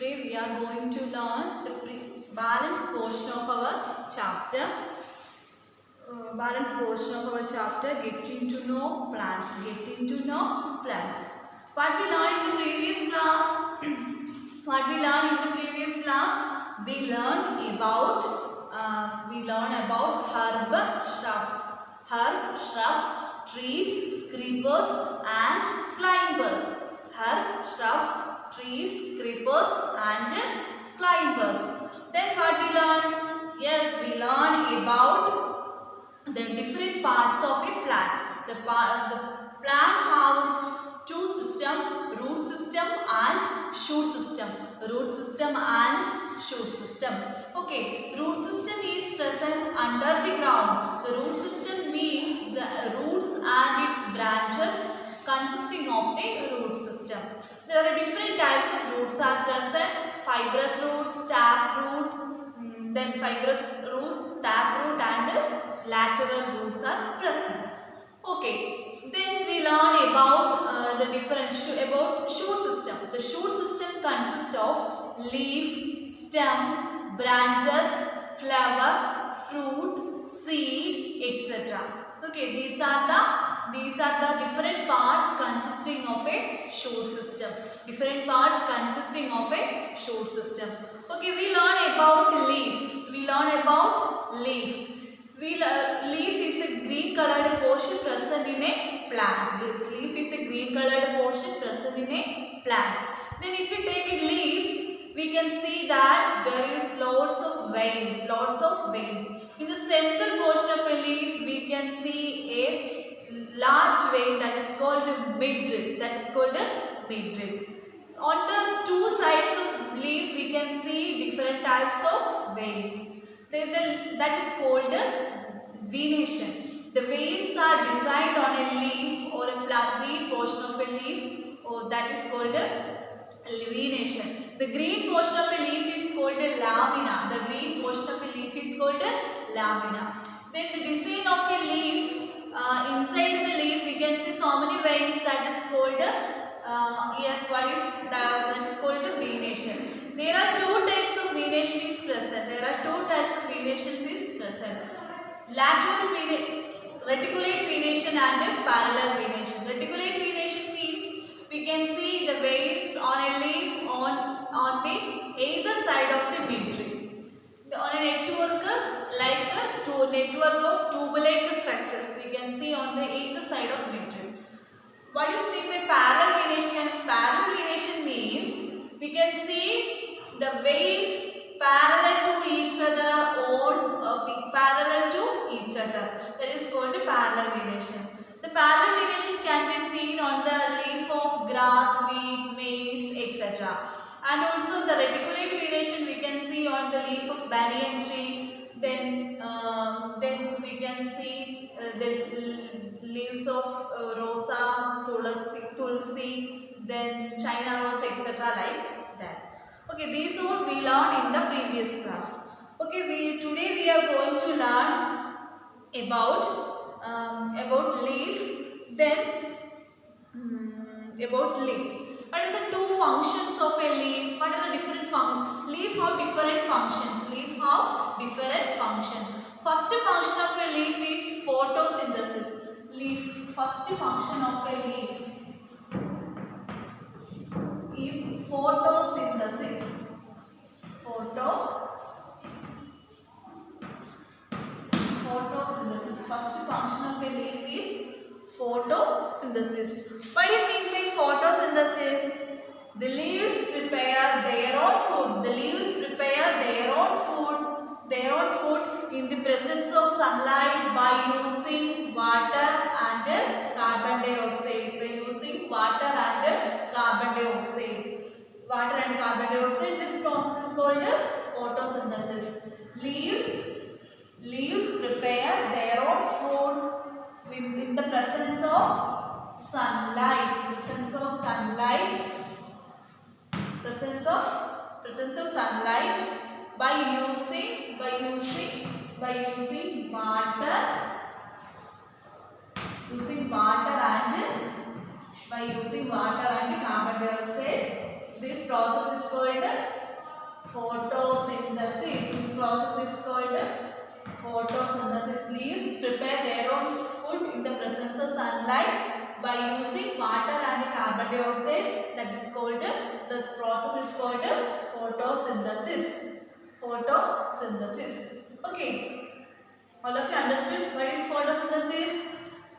Today we are going to learn the balance portion of our chapter. Getting to know plants. Getting to know plants. What we learned in the previous class? We learned about herb shrubs, trees, creepers, and climbers. Herb shrubs, trees, creepers, and climbers. Then what we learn? Yes, we learn about the different parts of a plant. The plant have two systems: root system and shoot system. Okay, root system is present under the ground. The root system means the roots and its branches consisting of the root system. There are different types of roots are present: fibrous roots, tap root, then fibrous root, tap root, and lateral roots are present. Okay, then we learn about the different about shoot system. The shoot system consists of leaf, stem, branches, flower, fruit, seed, etc. Okay, these are the different parts consisting of a shoot system. Okay, we learn about leaf. Leaf is a green colored portion present in a plant. Then if we take a leaf, we can see that there is lots of veins. In the central portion of a leaf, we can see a large vein that is called midrib. On the two sides of leaf, we can see different types of veins. That is called venation. The veins are designed on a leaf or a green portion of a leaf, that is called venation. The green portion of a leaf is called lamina. Then the design of a leaf, inside the leaf we can see so many veins, that is called that is called venation. There are two types of venation is present. Reticulate venation and parallel venation. Reticulate venation means we can see the veins on a leaf on the either side of the midrib. On a network of tube-like structures, we can see on the either side of midrib. What is meant by parallel venation? Parallel venation means we can see the veins parallel to each other or parallel to each other. That is called parallel venation. The parallel venation can be seen on the leaf of grass, wheat, maize, etc. And also the reticulate venation we can see on the leaf of banyan tree. Then we can see the leaves of rosa, tulsi, then China rose, etc. like that. Okay, these all we learned in the previous class. Okay, today we are going to learn about leaf. Then about leaf. What are the two functions of a leaf? What are the different functions? Leaf have different functions. First function of a leaf is photosynthesis. First function of a leaf is photosynthesis. First function of a leaf is photosynthesis. What do you mean by photosynthesis? The leaves prepare their own food. In the presence of sunlight by using water and carbon dioxide. This process is called photosynthesis. Leaves prepare their own food in the presence of sunlight. By using water and carbon dioxide. This process is called photosynthesis. This process is called photosynthesis. Leaves prepare their own food in the presence of sunlight by using water and carbon dioxide. That is called, this process is called photosynthesis. Photosynthesis. Okay. All of you understood what is photosynthesis?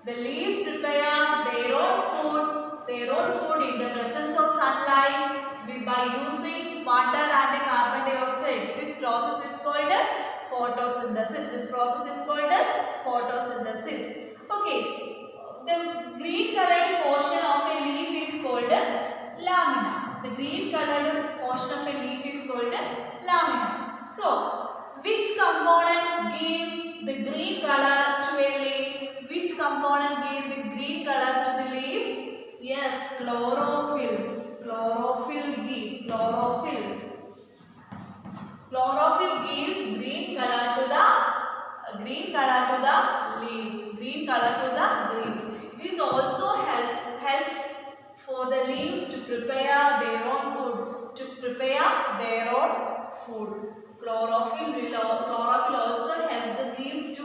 The leaves prepare their own food in the presence of sunlight by using water and carbon dioxide. This process is called photosynthesis. This process is called photosynthesis. Okay. The green colored portion of a leaf is called lamina. The green colored portion of a leaf is called lamina. So, which component give the green color to a leaf? Which component give the green color to the leaf? Yes, chlorophyll. Chlorophyll gives. Chlorophyll gives green color to the leaves. Green color to the leaves. It is also help for the leaves to prepare their own food. Chlorophyll also help the leaves to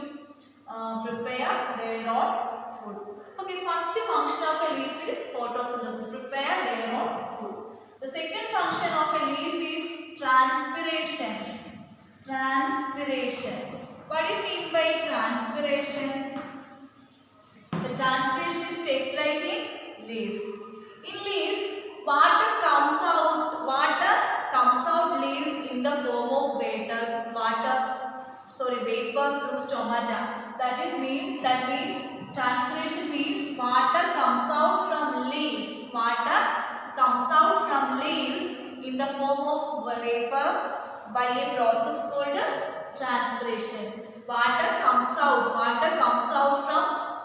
prepare their own food. Okay, first function of a leaf is photosynthesis, prepare their own food. The second function of a leaf is transpiration. What do you mean by transpiration? The transpiration takes place in leaves. In leaves, water comes out leaves in the form of vapor through stomata. That means transpiration means water comes out from leaves. In the form of vapor by a process called transpiration. Water comes out from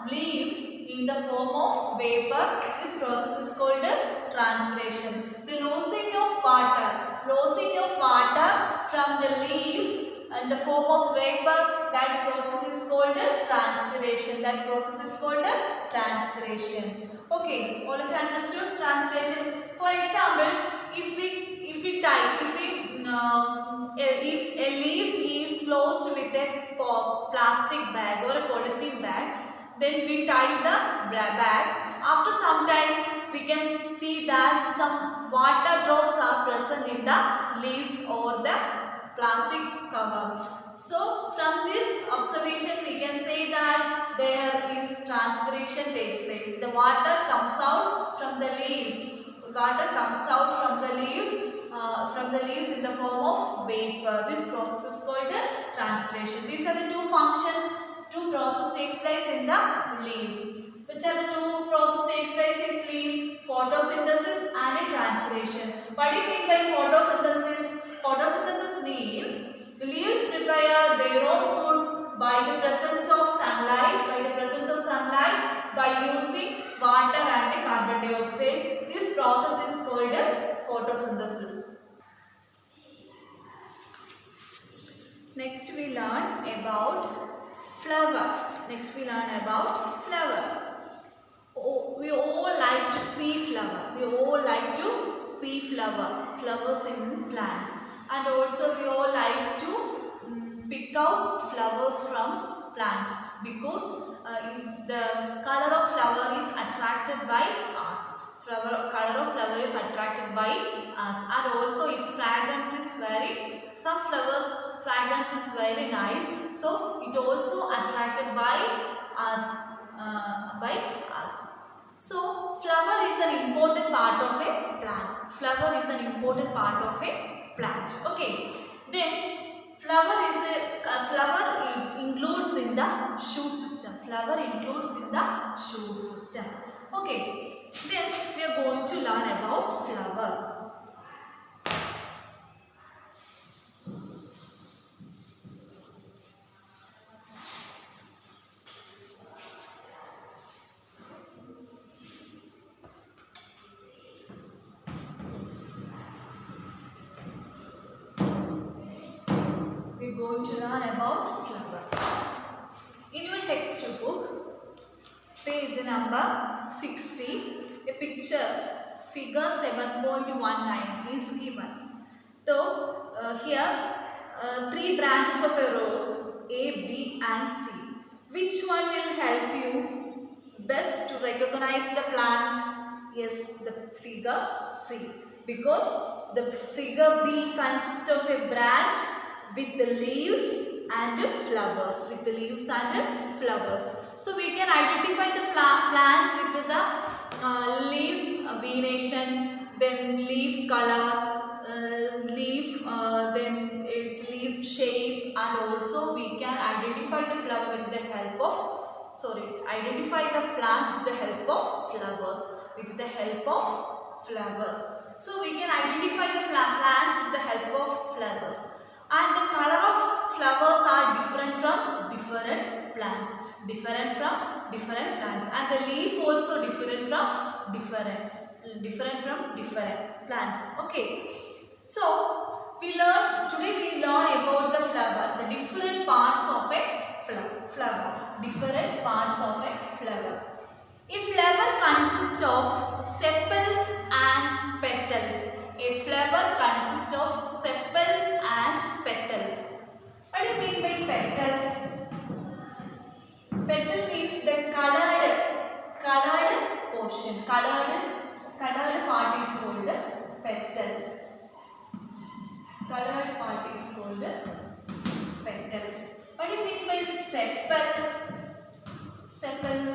leaves in the form of vapor. This process is called transpiration. The losing of water from the leaves in the form of vapor, that process is called transpiration. Okay, all of you understood transpiration. For example, if a leaf is closed with a plastic bag or a polythene bag, then we tie the bag. After some time, we can see that some water drops are present in the leaves or the plastic cover. So, from this observation, we can say that there is transpiration takes place. The water comes out from the leaves. In the form of vapor. This process is called transpiration. These are the two functions. Two processes takes place in the leaves. Which are the two processes takes place in leaf? Photosynthesis and transpiration. What do you mean by photosynthesis? Photosynthesis means the leaves prepare their own food by the presence of sunlight. By using water and carbon dioxide. This process is called photosynthesis. Next we learn about flower. Oh, we all like to see flower. Flowers in plants. And also we all like to pick out flower from plants because the color of flower is attracted by us. And also its fragrance is some flowers fragrance is very nice, so it also attracted by us. So flower is an important part of a plant. Okay, then flower includes in the shoot system. Okay, then we are going to learn about flower. We're going to learn about flower. In your textbook, page number 60, a picture, figure 7.19 is given. So, here three branches of a rose, A, B and C. Which one will help you best to recognize the plant? Yes, the figure C. Because the figure B consists of a branch with the leaves and flowers. With the leaves and flowers. So we can identify the plants with the leaves venation, then leaf color, then its leaf shape, and also we can identify the flower with the help of, identify the plant with the help of flowers. With the help of flowers. So we can identify the plants with the help of flowers. And the color of flowers are different from different plants. Different from different plants. And the leaf also different from different plants. Okay. So today we learn about the flower, the different parts of a flower. Different parts of a flower. A flower consists of sepals and petals. A flower consists of sepals and petals. What do you mean by petals? Petal means the colored portion. Colored part is called petals. Colored part is called petals. What do you mean by sepals? Sepals.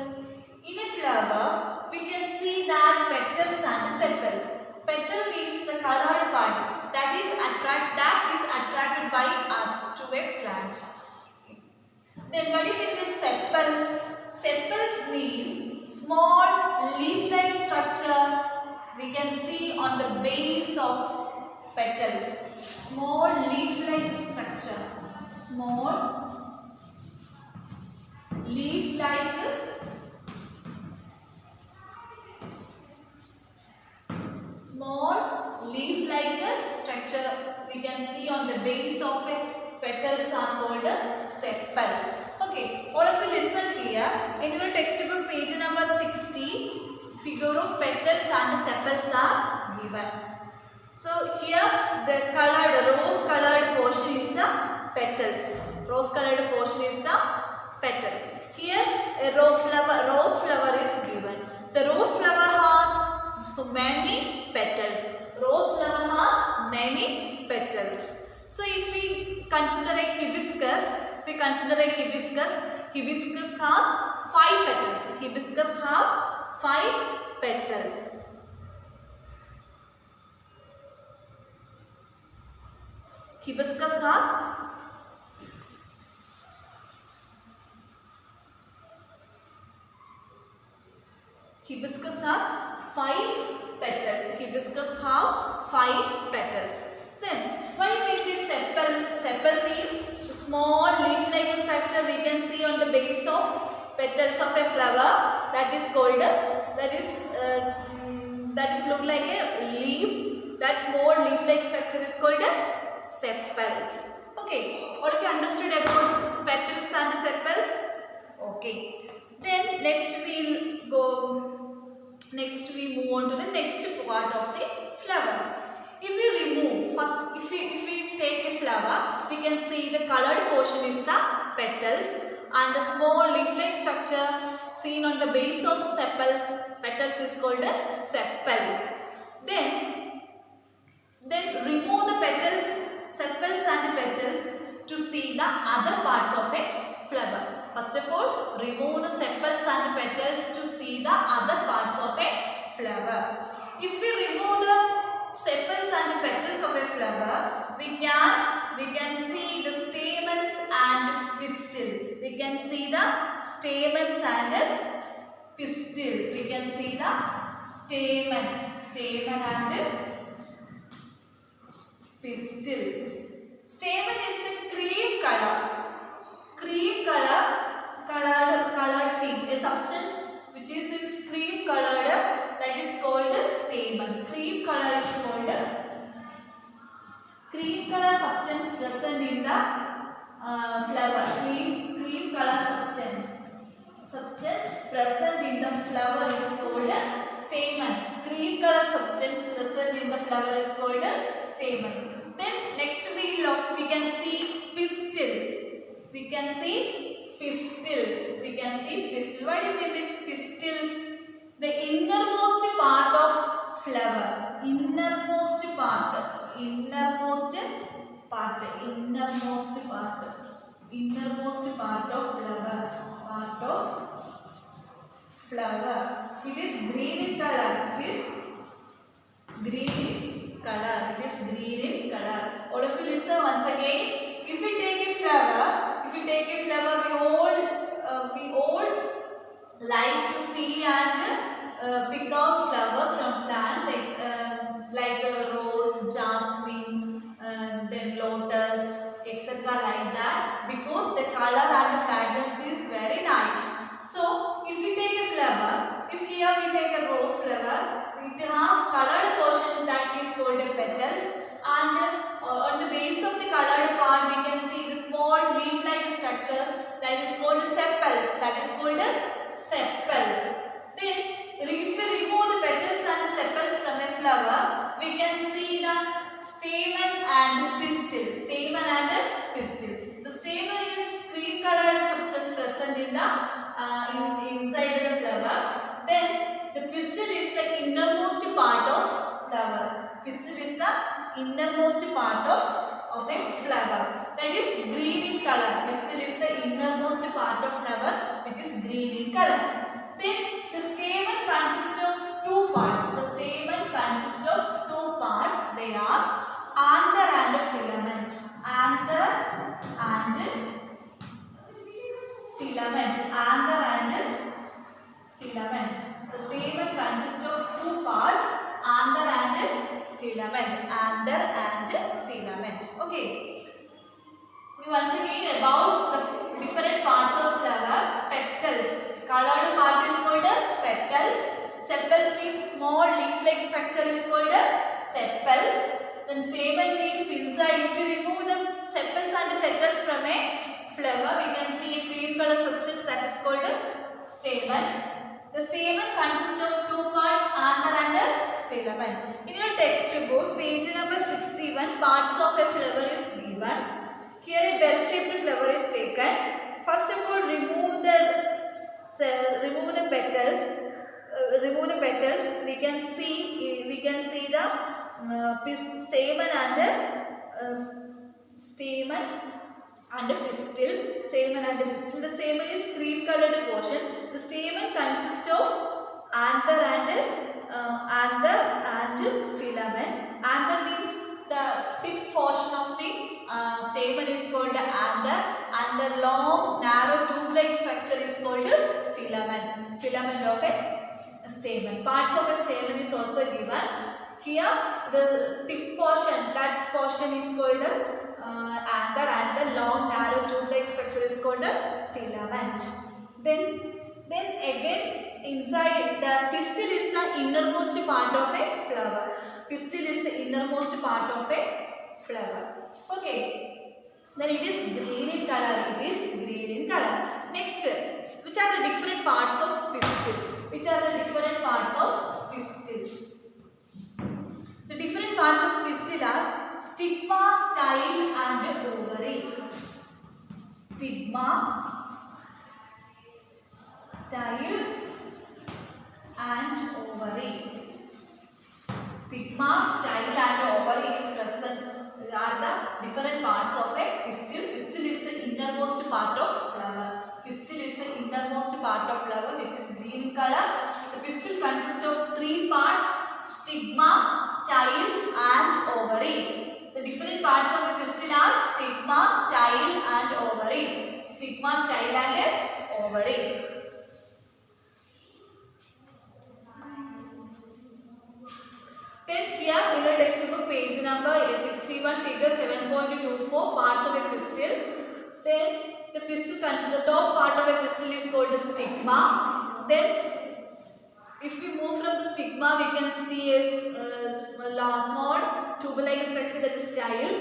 In a flower, we can see that petals and sepals. Petal means the colored part that is attracted by us to a plant. Then what do you mean by sepals? Sepals means small leaf-like structure we can see on the base of petals. Small leaf-like structure. Small leaf-like structure we can see on the base of a petals are called sepals. Okay, all of you listen here. In your textbook page number 60, figure of petals and sepals are given. So here the rose colored portion is the petals. Rose colored portion is the petals. Here a rose flower is given. The rose flower has so many petals. Rose flower has many petals. So if we consider a hibiscus, hibiscus has 5 petals. Hibiscus have 5 petals. Hibiscus has Hibiscus has 5 petals. Hibiscus have 5 petals. Then, what do you mean by sepals? Sepal means the small leaf-like structure we can see on the base of petals of a flower. That is called that is look like a leaf. That small leaf-like structure is called sepals. Okay, all of you understood about petals and sepals? Okay. Then next we move on to the next part of the flower. If we take a flower, we can see the colored portion is the petals and the small leaf-like structure seen on the base of petals is called sepals. Then remove the sepals and petals to see the other parts of a flower. First of all, remove the sepals and petals to see the other parts of a flower. If we remove the sepals and petals of a flower, we can see the stamens and pistils. We can see the stamens and pistils. We can see the stamen and pistil. Stamen is the cream colored thing, a substance which is in cream colored, that is called stamen. Cream color is called cream color substance present in the flower. Cream color substance present in the flower is called stamen. Cream color substance present in the flower is called stamen. Then next we can see pistil. We can see pistil. We can see pistil. What do you mean by pistil? The innermost part of flower. Innermost part. Innermost part. Innermost part. Innermost part of flower. Part of flower. It is green in color. It is green in color. It is green in color. All of you listen once again. If we take a flower, we all like to see and pick out flowers from plants like rose, jasmine, then lotus, etc. like that, because the color and the fragrance is very nice. So, if we take a flower, if here we take a rose flower, it has colored portion that is called a petals, and on the base of the colored part we can see the small leaf-like structures that is called sepals. That is called sepals. Then, if we remove the petals and the sepals from a flower, we can see the stamen and pistil. Stamen and pistil. The stamen is cream colored substance present in the inside the flower. Then the pistil is the innermost part of flower. Pistil is the innermost part of a flower. That is green in color. Pistil is the innermost part of flower, which is green in color. Then the stamen consists of two parts. The stamen consists of two parts. They are anther and filament. Anther and filament. Anther and filament. The stamen consists of two parts, anther and filament. Anther and filament. Okay. Once again about the different parts of flower. Petals. Colored part is called petals. Sepals means small leaf-like structure is called sepals. Then stamen means inside. If we remove the sepals and petals from a flower, we can see a cream color substance that is called stamen. The stamen consists of two parts, anther and filament. In your textbook, page number 61, parts of a flower is given. Here a bell-shaped flower is taken. First of all, remove the petals. We can see the stamen and the pistil. Stamen and the pistil. The stamen is cream colored portion. The stamen consists of anther and filament. Anther means the tip portion of the stamen is called anther, and the long narrow tube-like structure is called filament. Filament of a stamen. Parts of a stamen is also given. Here the tip portion, that portion is called anther, and the long narrow tube-like structure is called filament. Then again inside the pistil is the innermost part of a flower. Pistil is the innermost part of a flower. Okay. Then it is green in color. It is green in color. Next, which are the different parts of pistil? Which are the different parts of pistil? The different parts of pistil are stigma, style and ovary. Stigma, style and ovary. Stigma, style and ovary is present. Are the different parts of a pistil. Pistil is the innermost part of flower. Pistil is the innermost part of flower, which is green in color. The pistil consists of three parts: stigma, style and ovary. The different parts of a pistil are stigma, style and ovary. Stigma, style and ovary. Then here in the textbook, page number 61, figure 7.24, parts of a pistil. Then the pistil consists, the top part of a pistil is called the stigma. Then if we move from the stigma, we can see a small tube-like structure, that is style.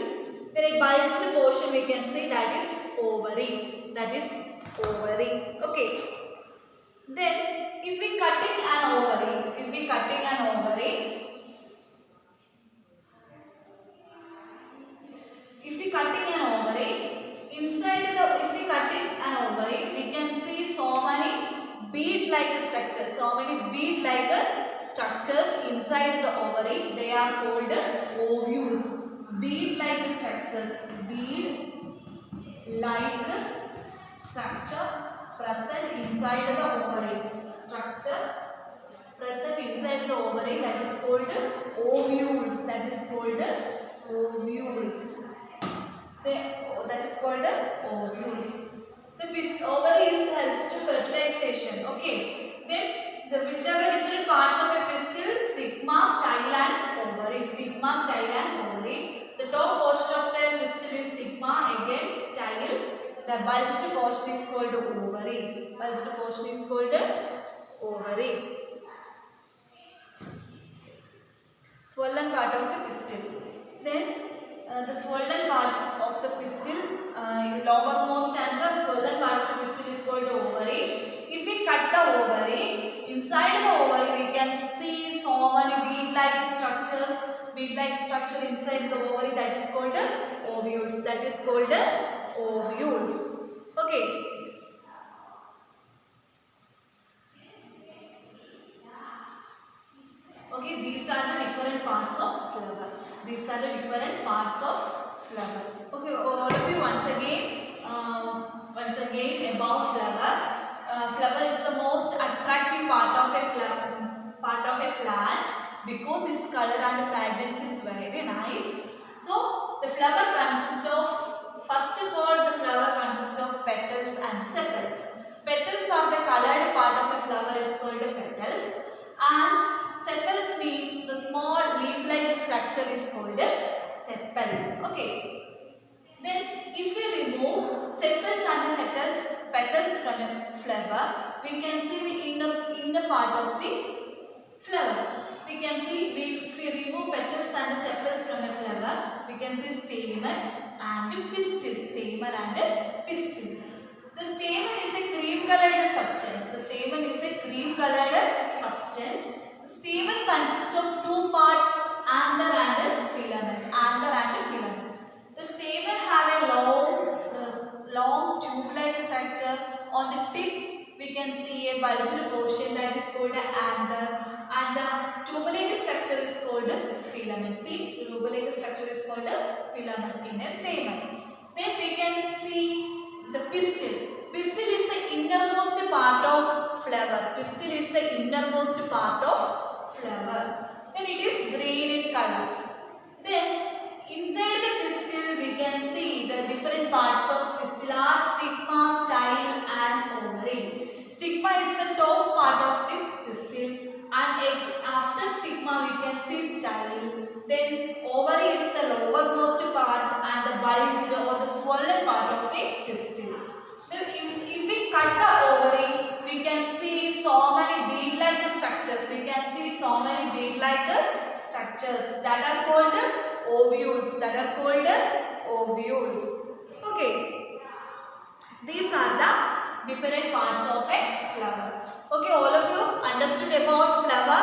Then a bulged portion we can see, that is ovary. That is ovary. Okay. Then if we cutting an ovary, if we cutting an bead-like structures. So many bead-like structures inside the ovary. They are called ovules. Bead-like structures. Bead-like structure present inside the ovary. Structure present inside the ovary, that is called ovules. That is called ovules. That is called ovules. The ovary helps to fertilization. Okay. Then there are different parts of a pistil: stigma, style, and ovary. Stigma, style, and ovary. The top portion of the pistil is stigma. Again, style. The bulged portion is called ovary. Bulged portion is called ovary. Swollen part of the pistil. Then the swollen parts of the pistil, lowermost and the swollen part of the pistil is called ovary. If we cut the ovary, inside the ovary we can see so many bead-like structures. Bead-like structure inside the ovary, that is called ovules. That is called ovules. Okay. Okay, these are the different parts of flower. These are the different parts of flower. Okay, all of you once again about flower. Flower is the most attractive part of a plant because its color and fragrance is very nice. So the flower consists of, first of all, the flower consists of petals and sepals. Petals are the colored part of a flower is called petals, and sepals means the small leaf-like structure is called sepals. Okay. Then if we remove sepals and petals from a flower, we can see the inner part of the flower. We can see, if we remove petals and sepals from a flower, we can see stamen and pistil. Stamen and pistil. The stamen is a cream-colored substance. The stamen is a cream-colored substance. Stamen consists of two parts, anther and filament. Anther and filament. The stamen have a long tube-like structure. On the tip, we can see a bulged portion, that is called anther, and the tube-like structure is called filament. The tube-like structure is called filament in a stamen. Then we can see the pistil. Pistil is the innermost part of flower. Pistil is the innermost part of flower. Then it is green in color. Then inside the pistil we can see the different parts of pistil are stigma, style, and ovary. Stigma is the top part of the pistil, and after stigma we can see style. Then ovary is the lowermost part and the bulged or the swollen part of the pistil. Then if we cut the ovary, we can see so many bead-like structures. We can see so many bead-like structures that are called ovules. That are called ovules. Okay. These are the different parts of a flower. Okay, all of you understood about flower.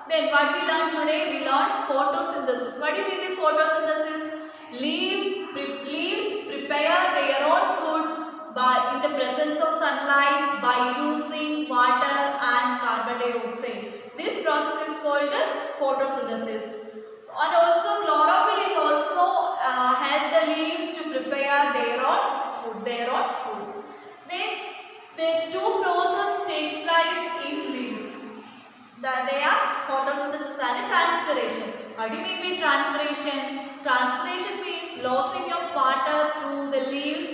Then what we learned today? We learned photosynthesis. What do you mean by photosynthesis? Leaves prepare their own food in the presence of sunlight by using water and carbon dioxide. This process is called photosynthesis. And also chlorophyll is also help the leaves to prepare their own food. Then the two processes takes place in leaves. They are photosynthesis and transpiration. What do you mean by transpiration? Transpiration means losing of water through the leaves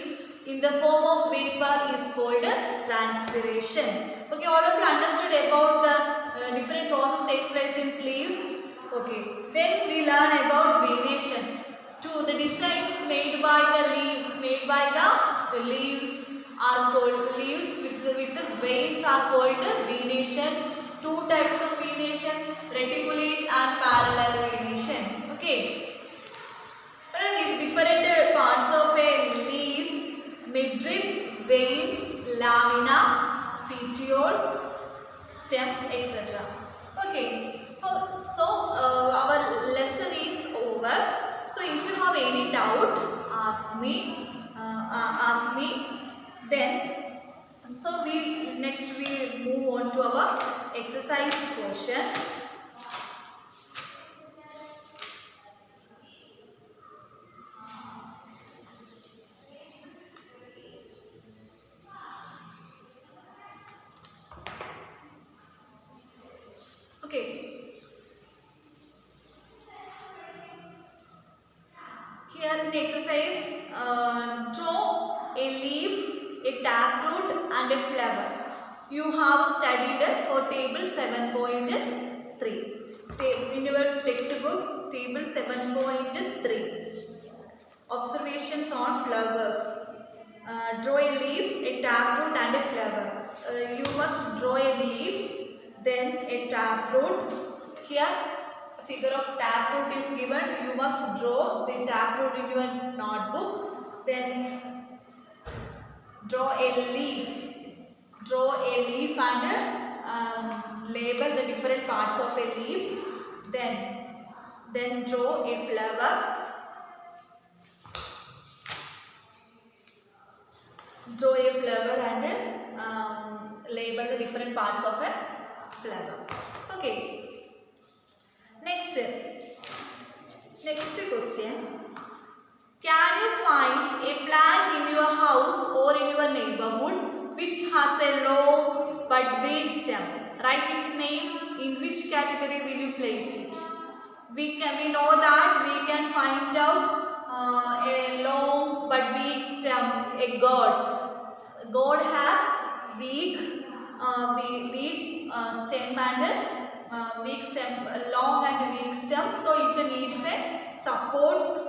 in the form of vapor is called transpiration. Okay, all of you understood about the different process takes place in leaves. Okay, then we learn about venation. The designs made by the leaves, the leaves are called leaves with the veins are called venation. Two types of venation, reticulate and parallel venation. Okay, different parts of a leaf: midrib, veins, lamina, petiole, stem, etc. Okay, so our lesson is over. So if you have any doubt, ask me. Then So next we move on to our exercise portion. Okay. Here in exercise, draw a leaf, a taproot and a flower. You have studied for table 7.3. In your textbook, table 7.3. Observations on flowers. Draw a leaf, a taproot and a flower. You must draw a leaf, then a taproot. Here figure of taproot is given. You must draw the taproot in your notebook. Then draw a leaf. Draw a leaf and label the different parts of a leaf. Then draw a flower. Draw a flower and label the different parts of a flower. Okay. Next question. Can you find a plant in your house or in your neighborhood which has a long but weak stem? Write its name. In which category will you place it? We know that we can find out a long but weak stem, a gourd. Gourd has weak stem and weak stem, long and weak stem. So it needs a support.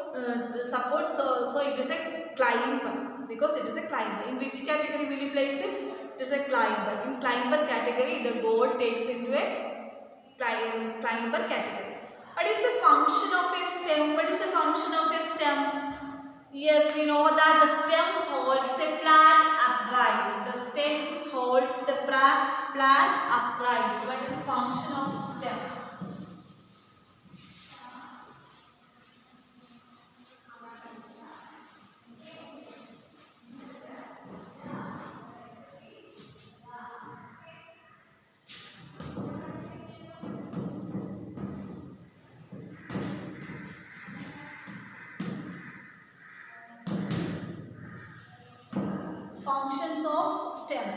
So it is a climber because it is a climber. In which category will you place it? It is a climber. In climber category, the gourd takes into a climber category. What is the function of a stem? What is the function of a stem? Yes, we know that the stem holds a plant upright. The stem holds the plant upright. What is the function of stem? Functions of stem.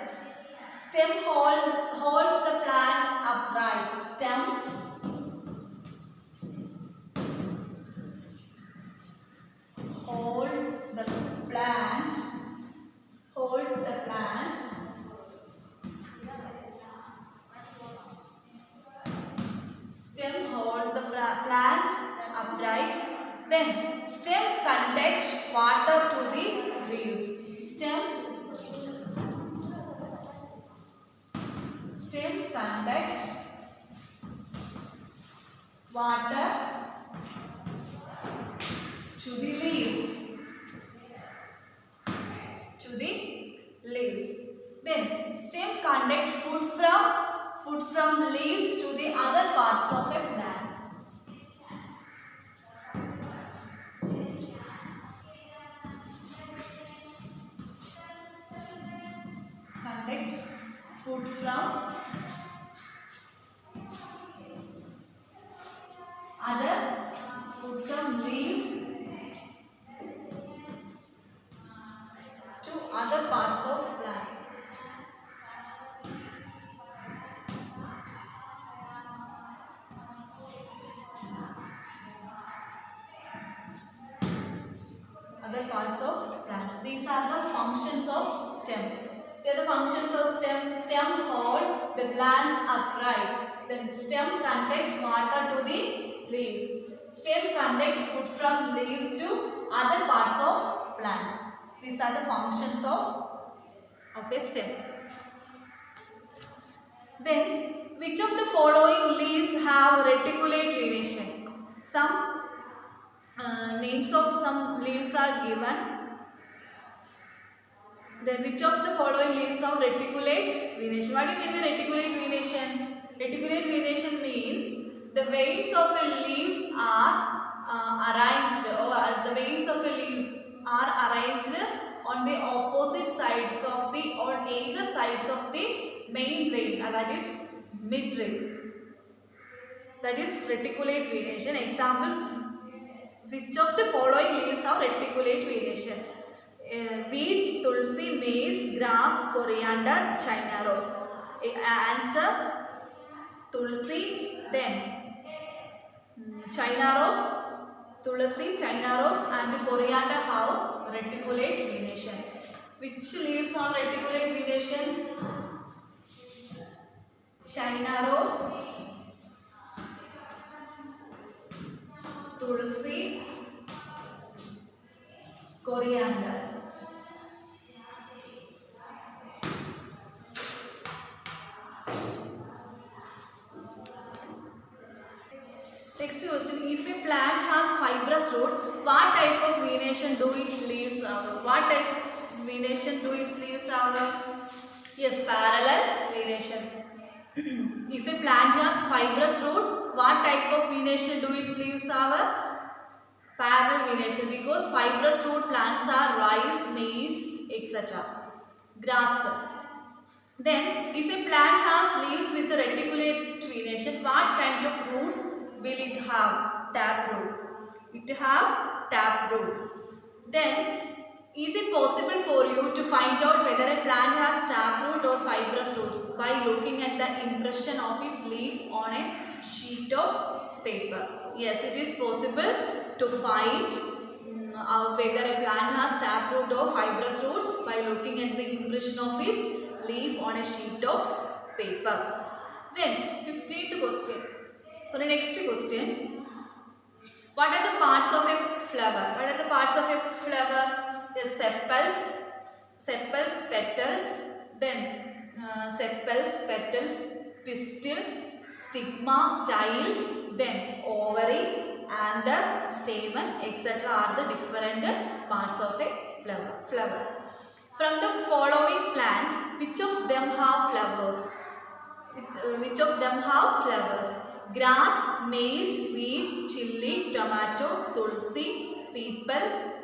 Stem holds the plant upright. Stem holds the plant. Stem holds the plant upright. Then stem conducts water to the leaves. Stem conducts water to the leaves. Then stem conducts food from leaves to the other parts of a plant. Conduct food from leaves to other parts of plants. These are the functions of stem. So the functions of stem hold the plants upright. Then stem conduct water to the leaves. Stem conduct food from leaves to other parts of plants. These are the functions of a stem. Then which of the following leaves have reticulate venation? Some names of some leaves are given. Then which of the following leaves have reticulate venation? What do you mean by reticulate venation? Reticulate venation means the veins of the leaves are arranged, or the veins of the leaves are arranged on the opposite sides of the, or either either sides of the main vein, that is midrib. That is reticulate venation. Example, which of the following leaves have reticulate venation? Wheat, tulsi, maize, grass, coriander, China rose. Answer, tulsi, then China rose, tulsi, China rose and coriander have reticulate venation. Which leaves have reticulate venation? China rose, tulsi, coriander. Next question, if a plant has fibrous root, what type of venation do its leaves have? What type of venation do its leaves have? Yes, parallel venation. If a plant has fibrous root, what type of venation do its leaves have? Parallel venation, because fibrous root plants are rice, maize, etc. Grass. Then, if a plant has leaves with a reticulate venation, what kind of roots will it have? Taproot. It have taproot. Then, is it possible for you to find out whether a plant has taproot or fibrous roots by looking at the impression of its leaf on a sheet of paper? Yes, it is possible to find out whether a plant has taproot or fibrous roots by looking at the impression of its leaf on a sheet of paper. Then 15th question. So the next question. What are the parts of a flower? What are the parts of a flower? Yes, sepals, petals, then sepals, petals, pistil, stigma, style, then ovary and the stamen, etc. are the different parts of a flower. From the following plants, which of them have flowers? Which of them have flowers? Grass, maize, wheat, chili, tomato, tulsi, people,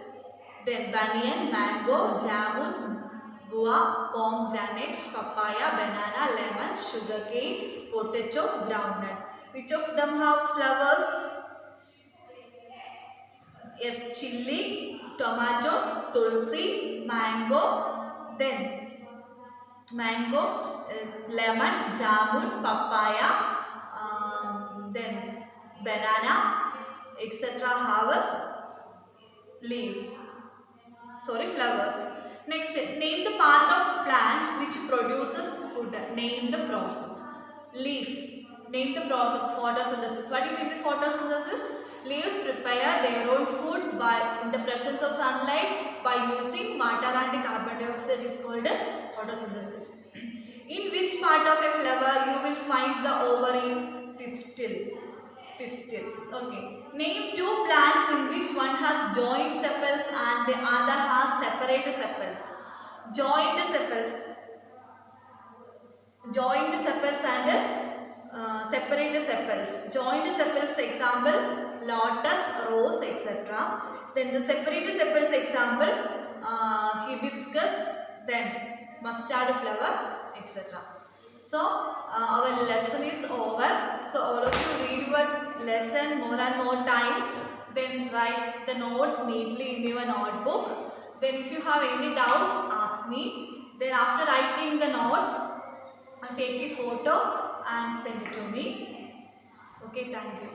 then banyan, mango, jamun, guava, pomegranate, papaya, banana, lemon, sugarcane, potato, groundnut. Which of them have flowers? Yes, chili, tomato, tulsi, mango, then mango, lemon, jamun, papaya, then banana, etc. have leaves. Sorry, flowers. Next, name the part of plant which produces food. Name the process. Leaf. Name the process. Photosynthesis. What do you mean by photosynthesis? Leaves prepare their own food in the presence of sunlight by using water and carbon dioxide is called photosynthesis. In which part of a flower you will find the ovary? Pistil. Okay. Name two plants in which one has joint sepals and the other has separate sepals. Joint sepals and separate sepals. Joint sepals example lotus, rose, etc. Then the separate sepals example hibiscus, then mustard flower, etc. So our lesson is over. So all of you read your lesson more and more times. Then write the notes neatly in your notebook. Then if you have any doubt, ask me. Then after writing the notes, take a photo and send it to me. Okay, thank you.